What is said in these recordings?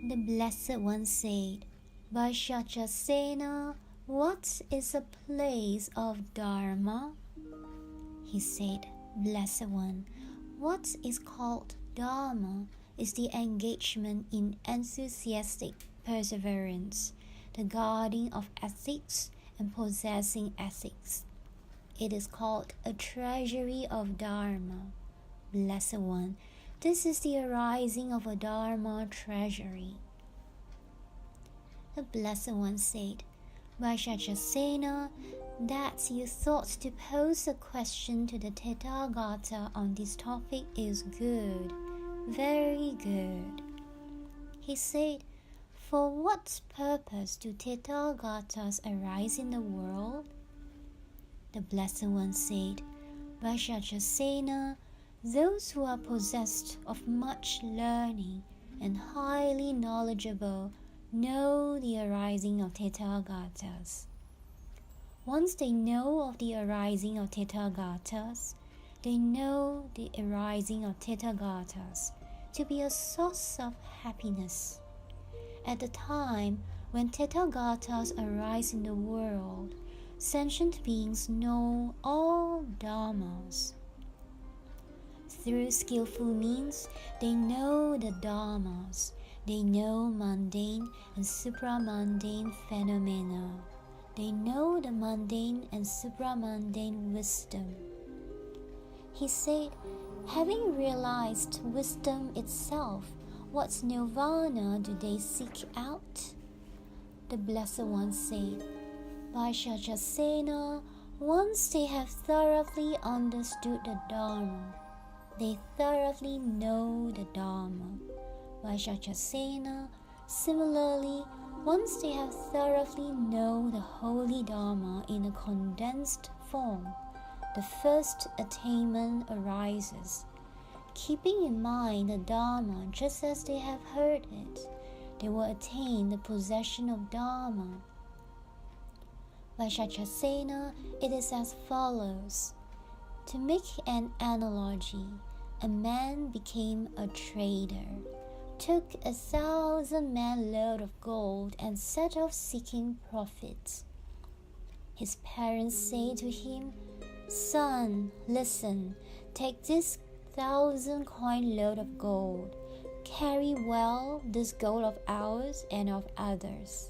The Blessed One said, Vaishashasena, what is a place of Dharma? He said, Blessed One, what is called Dharma is the engagement in enthusiastic perseverance, the guarding of ethics and possessing ethics. It is called a treasury of Dharma. Blessed One, this is the arising of a Dharma treasury. The Blessed One said, Vaishashasena, that you thought to pose a question to the Tathagata on this topic is good, very good. He said, for what purpose do Tathagatas arise in the world? The Blessed One said, Vaishashasena, those who are possessed of much learning and highly knowledgeable know the arising of Tathagatas. Once they know of the arising of Tathagatas, they know the arising of Tathagatas to be a source of happiness. At the time when Tathagatas arise in the world, sentient beings know all dharmas. Through skillful means, they know the dharmas. They know mundane and supramundane phenomena. They know the mundane and supramundane wisdom. He said, having realized wisdom itself, what nirvana do they seek out? The Blessed One said, Vaishashasena, once they have thoroughly understood the Dharma, they thoroughly know the Dharma. Vaishashasena, similarly, once they have thoroughly know the holy Dharma in a condensed form, the first attainment arises. Keeping in mind the Dharma just as they have heard it, they will attain the possession of Dharma. Vaishashasena, it is as follows. To make an analogy, a man became a trader, took 1,000 man load of gold and set off seeking profit. His parents say to him, Son, listen, take this 1,000 coin load of gold, carry well this gold of ours and of others.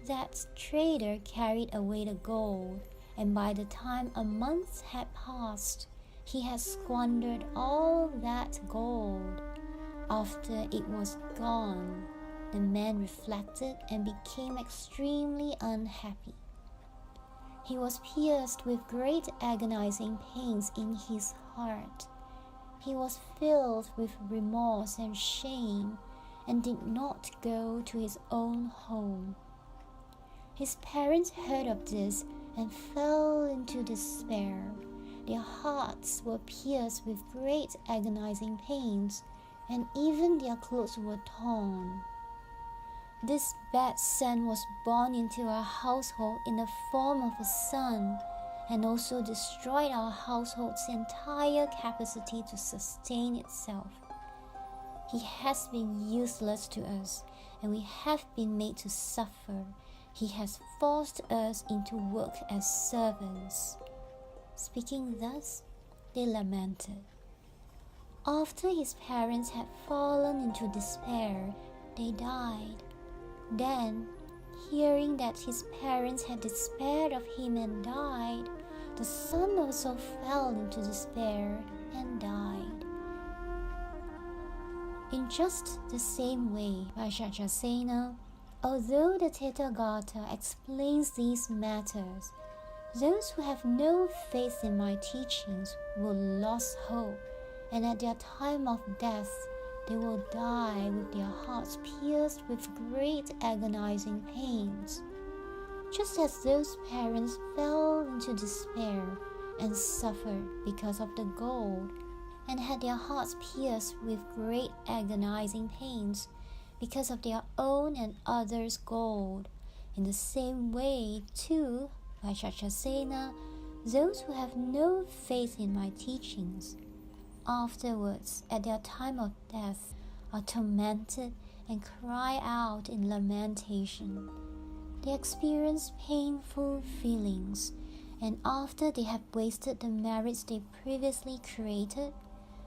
That trader carried away the gold, and by the time a month had passed, he had squandered all that gold. After it was gone, the man reflected and became extremely unhappy. He was pierced with great agonizing pains in his heart. He was filled with remorse and shame and did not go to his own home. His parents heard of this and fell into despair. Their hearts were pierced with great agonizing pains, and even their clothes were torn. This bad son was born into our household in the form of a son, and also destroyed our household's entire capacity to sustain itself. He has been useless to us, and we have been made to suffer. He has forced us into work as servants. Speaking thus, they lamented. After his parents had fallen into despair, they died. Then, hearing that his parents had despaired of him and died, the son also fell into despair and died. In just the same way, Vaishashasena, although the Tathagata explains these matters, those who have no faith in my teachings will lose hope, and at their time of death, they will die with their hearts pierced with great agonizing pains. Just as those parents fell into despair and suffered because of the gold, and had their hearts pierced with great agonizing pains because of their own and others' gold, in the same way, too, Vaishashasena, those who have no faith in my teachings, afterwards, at their time of death, are tormented and cry out in lamentation. They experience painful feelings, and after they have wasted the merits they previously created,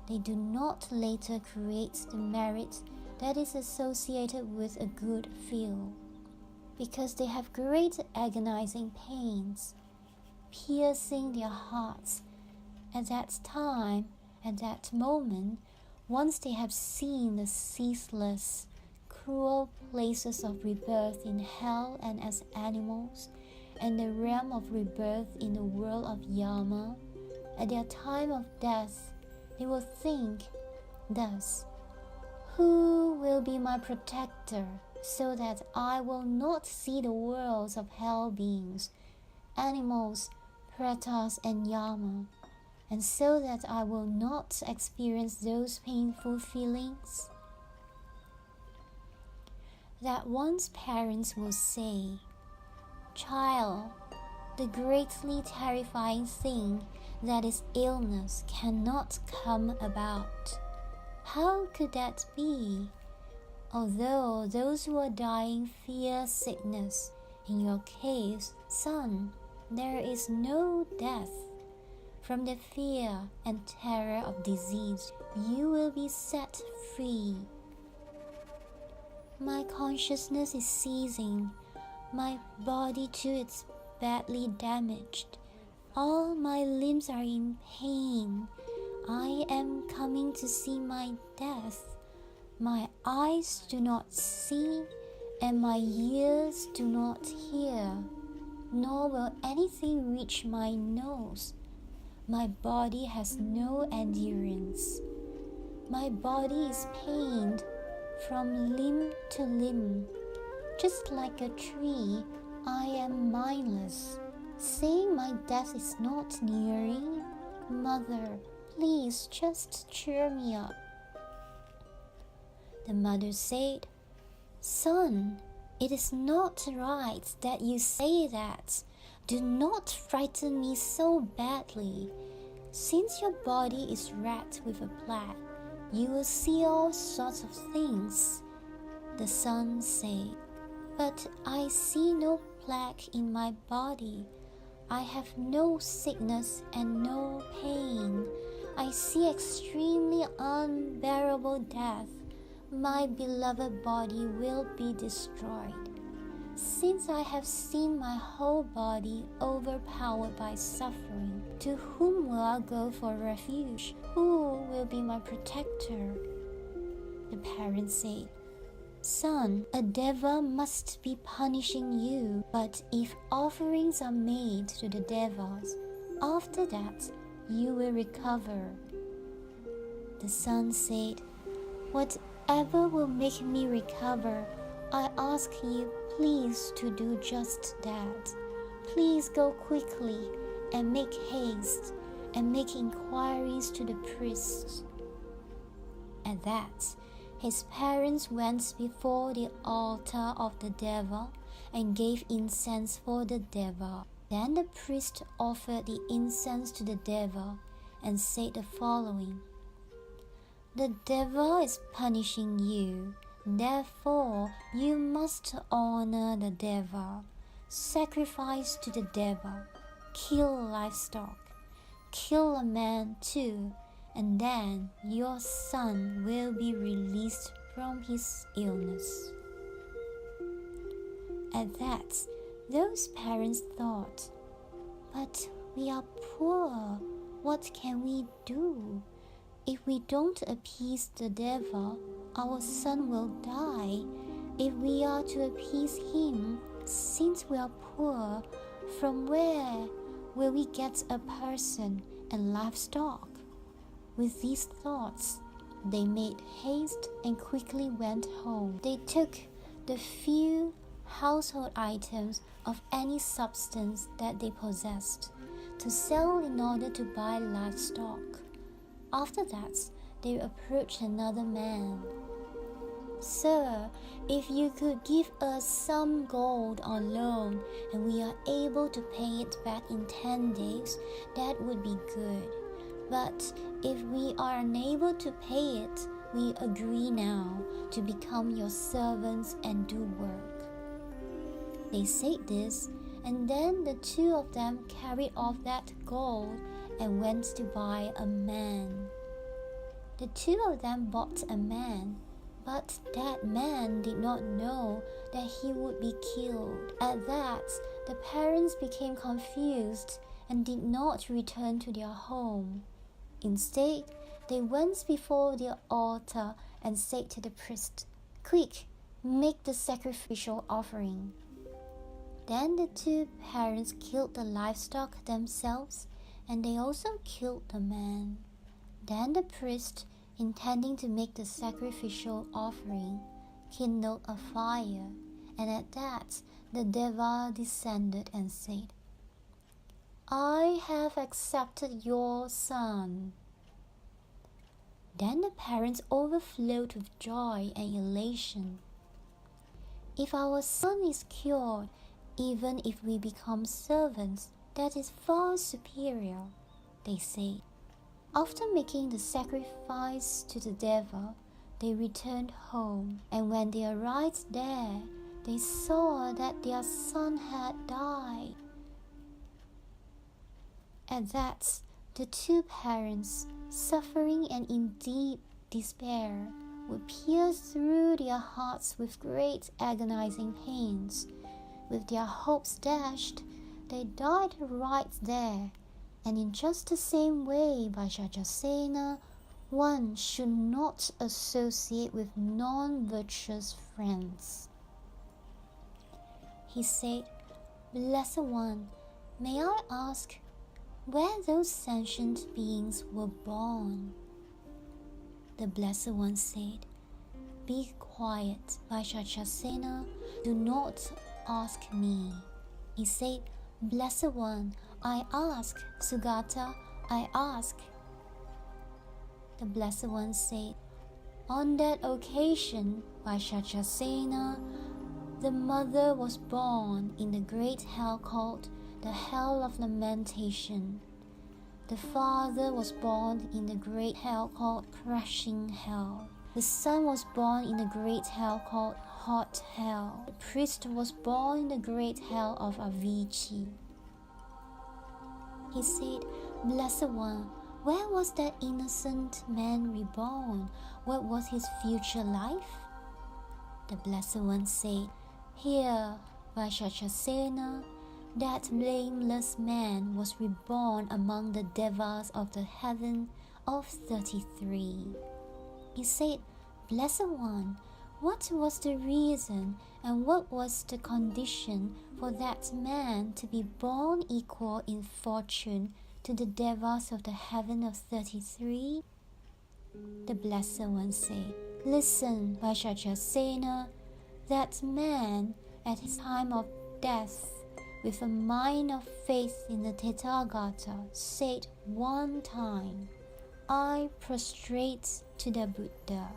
they do not later create the merit that is associated with a good feel, because they have great agonizing pains, piercing their hearts. At that time, at that moment, once they have seen the ceaseless, cruel places of rebirth in hell and as animals, and the realm of rebirth in the world of Yama, at their time of death, they will think thus: who will be my protector, so that I will not see the worlds of hell beings, animals, pretas, and Yama, and so that I will not experience those painful feelings? That one's parents will say, "Child, the greatly terrifying thing that is illness cannot come about." How could that be? Although those who are dying fear sickness, in your case, son, there is no death. From the fear and terror of disease, you will be set free. My consciousness is ceasing. My body too is badly damaged. All my limbs are in pain. I am coming to see my death. My eyes do not see, and my ears do not hear, nor will anything reach my nose. My body has no endurance. My body is pained from limb to limb. Just like a tree, I am mindless, saying my death is not nearing. Mother, please just cheer me up. The mother said, "Son, it is not right that you say that. Do not frighten me so badly. Since your body is wrapped with a plague, you will see all sorts of things." The son said, "But I see no plague in my body. I have no sickness and no pain. I see extremely unbearable death. My beloved body will be destroyed. Since I have seen my whole body overpowered by suffering, to whom will I go for refuge? Who will be my protector?" The parents said, "Son, a deva must be punishing you, but if offerings are made to the devas, after that you will recover." The son said, "Whatever will make me recover, I ask you please to do just that. Please go quickly and make haste and make inquiries to the priests." At that, his parents went before the altar of the deva and gave incense for the deva. Then the priest offered the incense to the deva and said the following: "The deva is punishing you. Therefore, you must honor the deva, sacrifice to the deva, kill livestock, kill a man too, and then your son will be released from his illness." At that, those parents thought, "But we are poor. What can we do? If we don't appease the deva, our son will die. If we are to appease him, since we are poor, from where will we get a person and livestock?" With these thoughts, they made haste and quickly went home. They took the few household items of any substance that they possessed to sell in order to buy livestock. After that, they approached another man. "Sir, if you could give us some gold on loan and we are able to pay it back in 10 days, that would be good. But if we are unable to pay it, we agree now to become your servants and do work." They said this, and then the two of them carried off that gold and went to buy a man. The two of them bought a man, but that man did not know that he would be killed. At that, the parents became confused and did not return to their home. Instead, they went before the altar and said to the priest, "Quick, make the sacrificial offering." Then the two parents killed the livestock themselves, and they also killed the man. Then the priest, intending to make the sacrificial offering, kindled a fire, and at that the Deva descended and said, "I have accepted your son." Then the parents overflowed with joy and elation. "If our son is cured, even if we become servants, that is far superior," they said. After making the sacrifice to the Deva, they returned home, and when they arrived there, they saw that their son had died. At that, the two parents, suffering and in deep despair, would pierce through their hearts with great agonizing pains. With their hopes dashed, they died right there. And in just the same way, Vaishashasena, one should not associate with non-virtuous friends. He said, "Blessed One, may I ask where those sentient beings were born?" The Blessed One said, "Be quiet, Vaishashasena, do not ask me." He said, "Blessed One, I ask, Sugata, I ask." The Blessed One said, "On that occasion, Vaishashasena, the mother was born in the great hell called the Hell of Lamentation. The father was born in the great hell called Crushing Hell. The son was born in the great hell called Hot Hell. The priest was born in the great hell of Avicii." He said, "Blessed One, where was that innocent man reborn? What was his future life?" The Blessed One said, "Here, Vaishashasena, that blameless man was reborn among the devas of the heaven of 33. He said, "Blessed One, what was the reason and what was the condition for that man to be born equal in fortune to the devas of the heaven of 33? The Blessed One said, "Listen, Vaishashasena, that man at his time of death, with a mind of faith in the Tathagata, said one time, 'I prostrate to the Buddha.'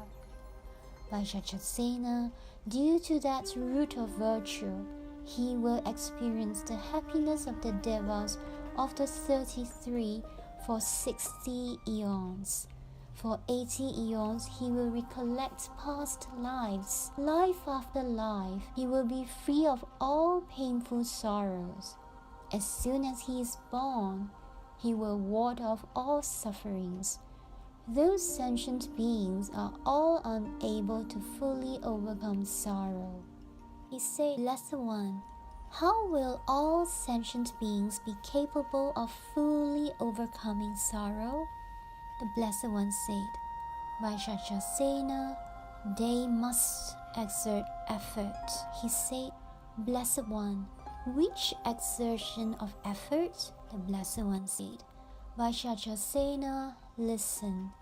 Vaishashasena, due to that root of virtue, he will experience the happiness of the devas of the 33 for 60 eons. For 80 eons he will recollect past lives. Life after life, he will be free of all painful sorrows. As soon as he is born, he will ward off all sufferings. Those sentient beings are all unable to fully overcome sorrow." He said, "Blessed One, how will all sentient beings be capable of fully overcoming sorrow?" The Blessed One said, "Vaishashasena, they must exert effort." He said, "Blessed One, which exertion of effort?" The Blessed One said, "Vaishashasena, listen.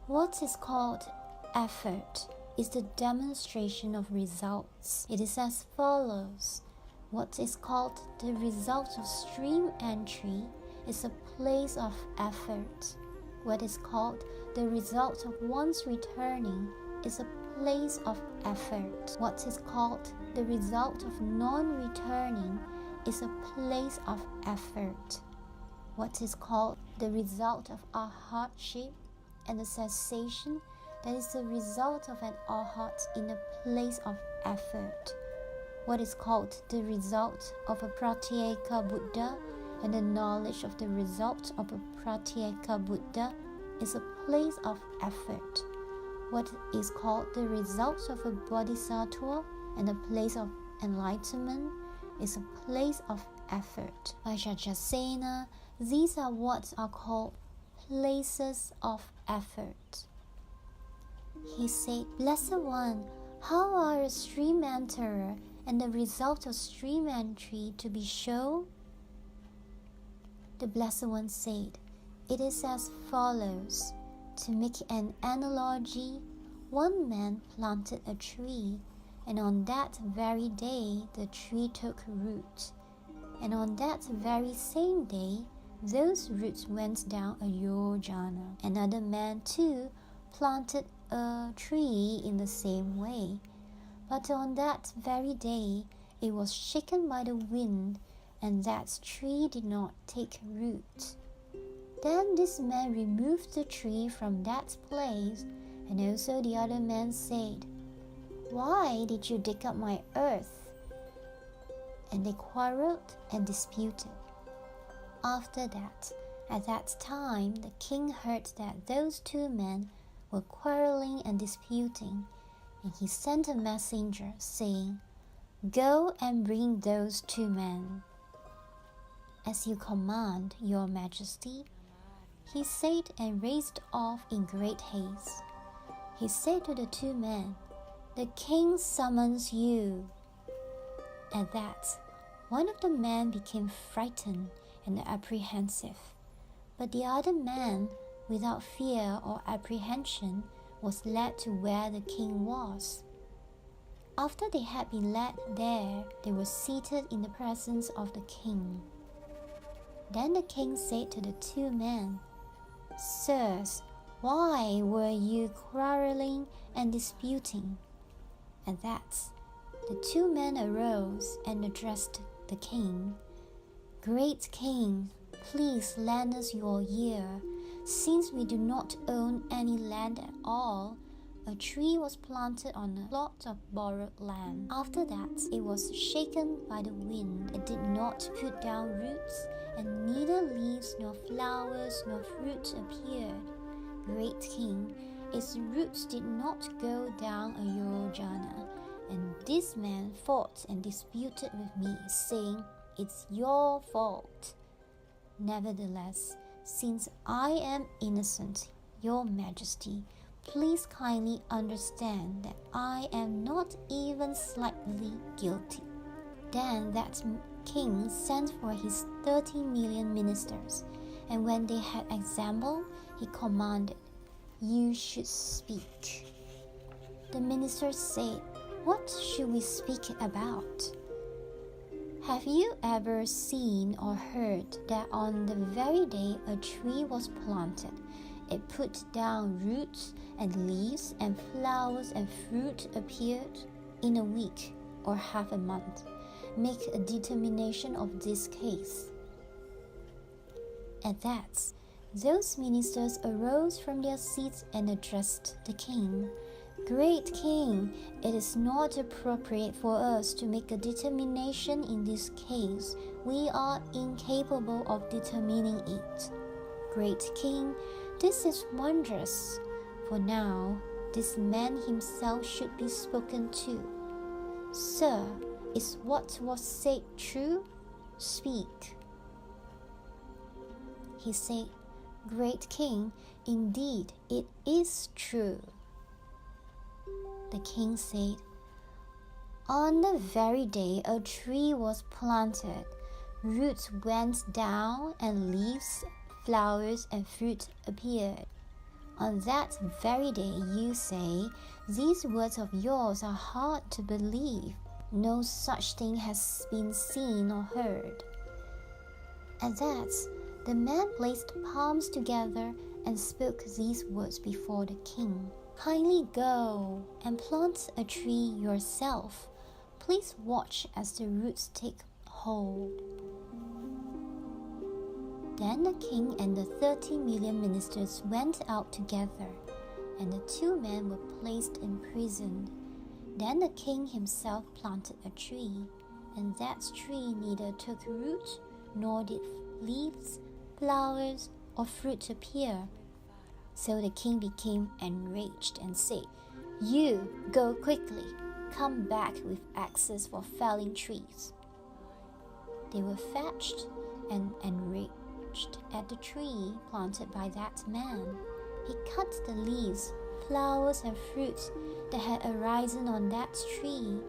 What is called effort is the demonstration of results. It is as follows. What is called the result of stream entry is a place of effort. What is called the result of one's returning is a place of effort. What is called the result of non-returning is a place of effort. What is called the result of our hardship and the cessation, that is the result of an arhat in a place of effort. What is called the result of a pratyeka Buddha and the knowledge of the result of a pratyeka Buddha is a place of effort. What is called the result of a bodhisattva and a place of enlightenment is a place of effort. Vajrayasena, these are what are called places of effort. He said, Blessed One, how are a stream enterer and the result of stream entry to be shown? The Blessed One said, It is as follows. To make an analogy, one man planted a tree, and on that very day the tree took root. And on that very same day, those roots went down a yojana. Another man too planted a tree in the same way. But on that very day, it was shaken by the wind, and that tree did not take root. Then this man removed the tree from that place, and also the other man said, Why did you dig up my earth? And they quarreled and disputed. After that, at that time, the king heard that those two men were quarreling and disputing, and he sent a messenger, saying, Go and bring those two men. As you command, your majesty, he said, and raced off in great haste. He said to the two men, The king summons you. At that, one of the men became frightened and apprehensive, but the other man, without fear or apprehension, was led to where the king was. After they had been led there, they were seated in the presence of the king. Then the king said to the two men, Sirs, why were you quarreling and disputing? At that, the two men arose and addressed the king. Great king, please lend us your ear. Since we do not own any land at all, a tree was planted on a plot of borrowed land. After that, it was shaken by the wind. It did not put down roots, and neither leaves nor flowers nor fruit appeared. Great king, its roots did not go down a yojana. And this man fought and disputed with me, saying, It's your fault. Nevertheless, since I am innocent, your majesty, please kindly understand that I am not even slightly guilty. Then that king sent for his 30 million ministers, and when they had assembled, he commanded, You should speak. The ministers said, What should we speak about? Have you ever seen or heard that on the very day a tree was planted, it put down roots and leaves and flowers and fruit appeared? In a week or half a month, make a determination of this case. At that, those ministers arose from their seats and addressed the king. Great king, it is not appropriate for us to make a determination in this case. We are incapable of determining it. Great king, this is wondrous. For now, this man himself should be spoken to. Sir, is what was said true? Speak. He said, Great king, indeed it is true. The king said, On the very day a tree was planted, roots went down and leaves, flowers and fruit appeared. On that very day you say, These words of yours are hard to believe. No such thing has been seen or heard. At that, the man placed palms together and spoke these words before the king. Kindly go and plant a tree yourself. Please watch as the roots take hold. Then the king and the 30 million ministers went out together. and the two men were placed in prison. Then the king himself planted a tree, and that tree neither took root, nor did leaves, flowers, or fruit appear. So the king became enraged and said, "You go quickly, come back with axes for felling trees." They were fetched and enraged at the tree planted by that man. He cut the leaves, flowers, and fruits that had arisen on that tree.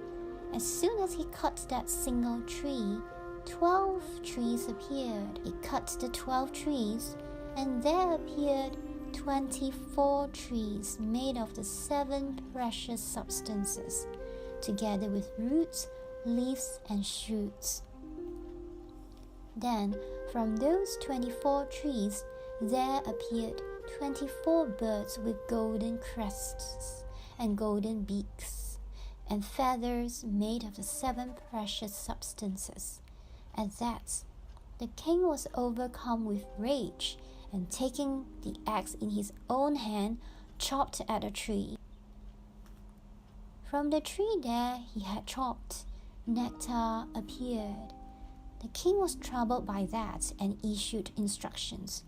As soon as he cut that single tree, 12 trees appeared. He cut the 12 trees, and there appeared 24 trees made of the 7 precious substances, together with roots, leaves, and shoots. Then from those 24 trees there appeared 24 birds with golden crests and golden beaks, and feathers made of the 7 precious substances. At that, the king was overcome with rage, and taking the axe in his own hand, chopped at a tree. From the tree there he had chopped, nectar appeared. The king was troubled by that and issued instructions.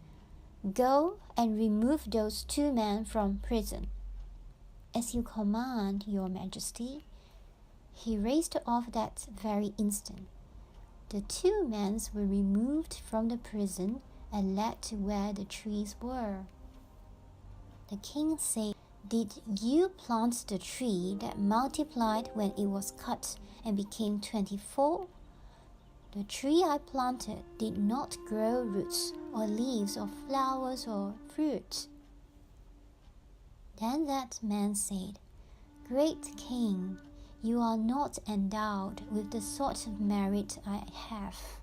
"Go and remove those 2 men from prison." "As you command, your majesty." He raced off that very instant. The 2 men were removed from the prison and led to where the trees were. The king said, "Did you plant the tree that multiplied when it was cut and became 24? The tree I planted did not grow roots or leaves or flowers or fruit." Then that man said, "Great king, you are not endowed with the sort of merit I have."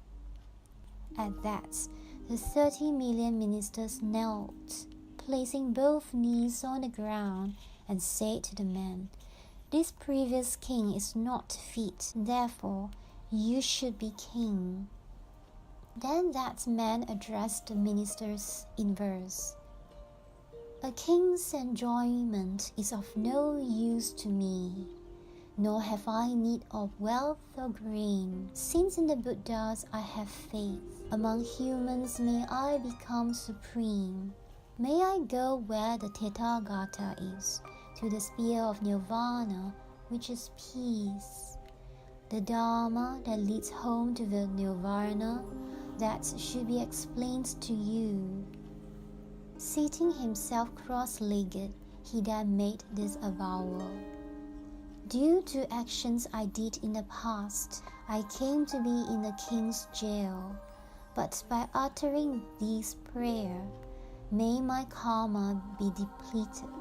At that, the 30 million ministers knelt, placing both knees on the ground, and said to the man, "This previous king is not fit, therefore you should be king." Then that man addressed the ministers in verse, "A king's enjoyment is of no use to me, nor have I need of wealth or grain. Since in the Buddhas I have faith, among humans may I become supreme. May I go where the Tathagata is, to the sphere of nirvana, which is peace. The Dharma that leads home to the nirvana, that should be explained to you." Seating himself cross-legged, he then made this avowal: "Due to actions I did in the past, I came to be in the king's jail. But by uttering this prayer, may my karma be depleted."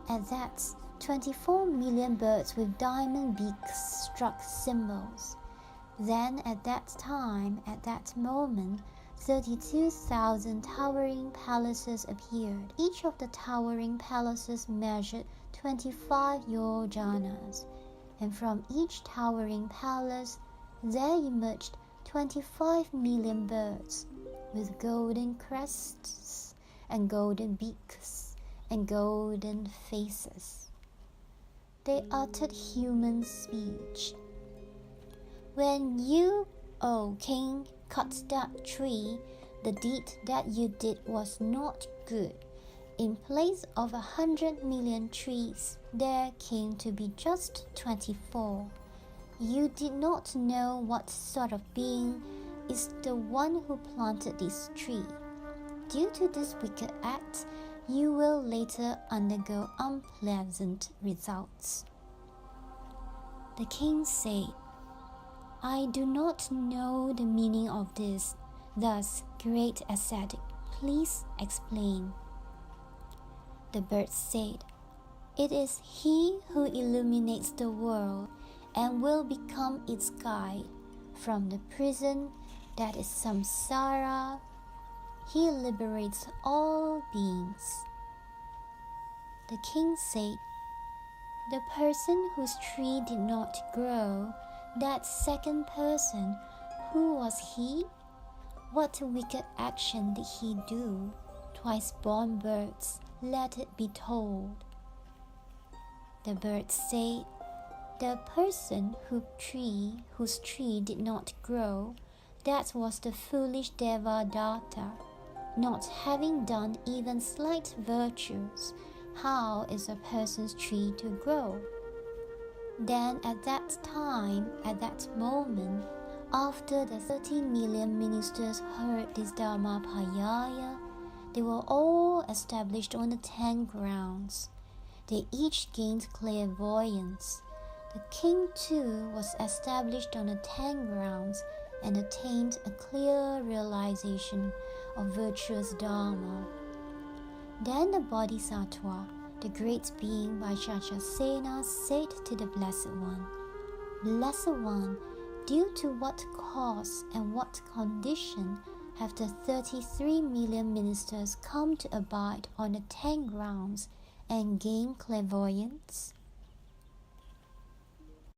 At that, 24 million birds with diamond beaks struck cymbals. Then at that time, at that moment, 32,000 towering palaces appeared. Each of the towering palaces measured 25 yojanas, and from each towering palace there emerged 25 million birds with golden crests and golden beaks and golden faces. They uttered human speech. "When you, O king, cut that tree, the deed that you did was not good. In place of 100 million trees, there came to be just 24. You did not know what sort of being is the one who planted this tree. Due to this wicked act, you will later undergo unpleasant results." The king said, "I do not know the meaning of this. Thus, great ascetic, please explain." The bird said, "It is he who illuminates the world and will become its guide. From the prison that is samsara, he liberates all beings." The king said, "The person whose tree did not grow, that second person, who was he? What wicked action did he do?" twice-born birds, let it be told. The birds said, the person whose tree did not grow, that was the foolish Devadatta, not having done even slight virtues. How is a person's tree to grow? Then at that time, at that moment, after the 30 million ministers heard this Dharmaparyaya, they were all established on the 10 grounds. They each gained clairvoyance. The king too was established on the 10 grounds and attained a clear realization of virtuous Dharma. Then the Bodhisattva, the great being Vaishashasena, said to the Blessed One, Blessed One, due to what cause and what condition have the 33 million ministers come to abide on the 10 grounds and gain clairvoyance?